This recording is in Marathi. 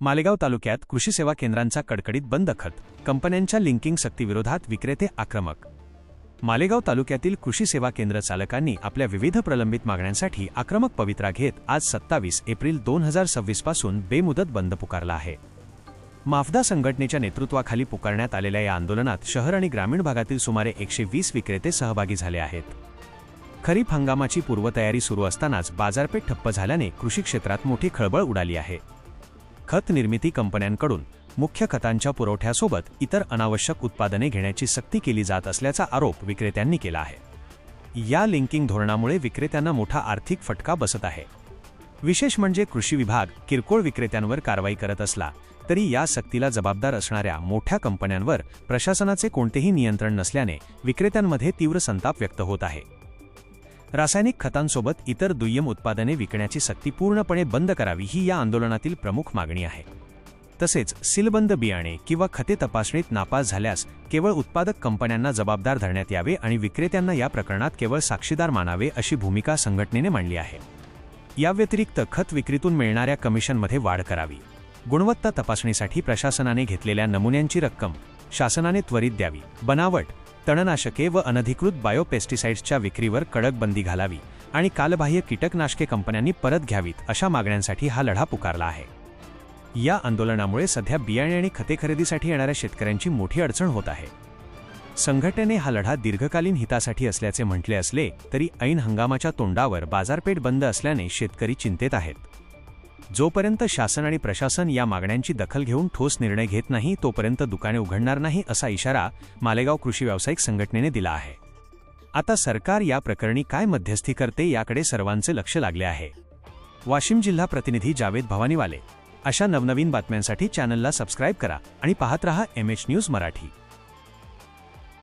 मालेगाव तालुक्यात कृषी सेवा केंद्रांचा कडकडीत बंद. खत कंपन्यांच्या लिंकिंग सक्तीविरोधात विक्रेते आक्रमक. मालेगाव तालुक्यातील कृषी सेवा केंद्र चालकांनी आपल्या विविध प्रलंबित मागण्यांसाठी आक्रमक पवित्रा घेत आज 27 एप्रिल 2026 पासून बेमुदत बंद पुकारला आहे. माफदा संघटनेच्या नेतृत्वाखाली पुकारण्यात आलेल्या या आंदोलनात शहर आणि ग्रामीण भागातील सुमारे 120 विक्रेते सहभागी झाले आहेत. खरीप हंगामाची पूर्वतयारी सुरू असतानाच बाजारपेठ ठप्प झाल्याने कृषी क्षेत्रात मोठी खळबळ उडाली आहे. खत निर्मिती कंपन्यांकडून मुख्य खतांच्या पुरवठ्यासोबत इतर अनावश्यक उत्पादने घेण्याची सक्ती केली जात असल्याचा आरोप विक्रेत्यांनी केला आहे. या लिंकिंग धोरणामुळे विक्रेत्यांना मोठा आर्थिक फटका बसत आहे. विशेष म्हणजे कृषी विभाग किरकोळ विक्रेत्यांवर कारवाई करत असला तरी या सक्तीला जबाबदार असणाऱ्या मोठ्या कंपन्यांवर प्रशासनाचे कोणतेही नियंत्रण नसल्याने विक्रेत्यांमध्ये तीव्र संताप व्यक्त होत आहे. रासायनिक खतांसोबत इतर दुय्यम उत्पादने विकण्याची सक्ती पूर्णपणे बंद करावी ही या आंदोलनातील प्रमुख मागणी आहे. तसेच सीलबंद बियाणे किंवा खते तपासणीत नापास झाल्यास केवळ उत्पादक कंपन्यांना जबाबदार धरण्यात यावे आणि विक्रेत्यांना या प्रकरणात केवळ साक्षीदार मानावे अशी भूमिका संघटनेने मांडली आहे. या व्यतिरिक्त खत विक्रीतून मिळणाऱ्या कमिशनमध्ये वाढ करावी. गुणवत्ता तपासणीसाठी प्रशासनाने घेतलेल्या नमुन्यांची रक्कम शासनाने त्वरित द्यावी. बनावट, तणनाशके व अनधिकृत बायोपेस्टिसाइड्सच्या विक्रीवर कडक बंदी घालावी आणि कालबाह्य कीटकनाशके कंपन्यांनी परत घ्यावीत अशा मागण्यांसाठी हा लढा पुकारला आहे. या आंदोलनामुळे सध्या बियाणे आणि खते खरेदीसाठी येणाऱ्या शेतकऱ्यांची मोठी अडचण होत आहे. संघटनेने हा लढा दीर्घकालीन हितासाठी असल्याचे म्हटले असले तरी ऐन हंगामाच्या तोंडावर बाजारपेठ बंद असल्याने शेतकरी चिंतेत आहेत. जोपर्यंत शासन आणि प्रशासन या मागण्यांची दखल घेऊन ठोस निर्णय घेत नाही तोपर्यंत दुकाने उघडणार नाही असा इशारा मालेगाव कृषी व्यावसायिक संघटनेने दिला आहे. आता सरकार या प्रकरणी काय मध्यस्थी करते याकडे सर्वांचे लक्ष लागले आहे. वाशिम जिल्हा प्रतिनिधी जावेद भवानीवाले. अशा नवनवीन बातम्यांसाठी चॅनलला सबस्क्राईब करा आणि पाहत रहा MH न्यूज मराठी.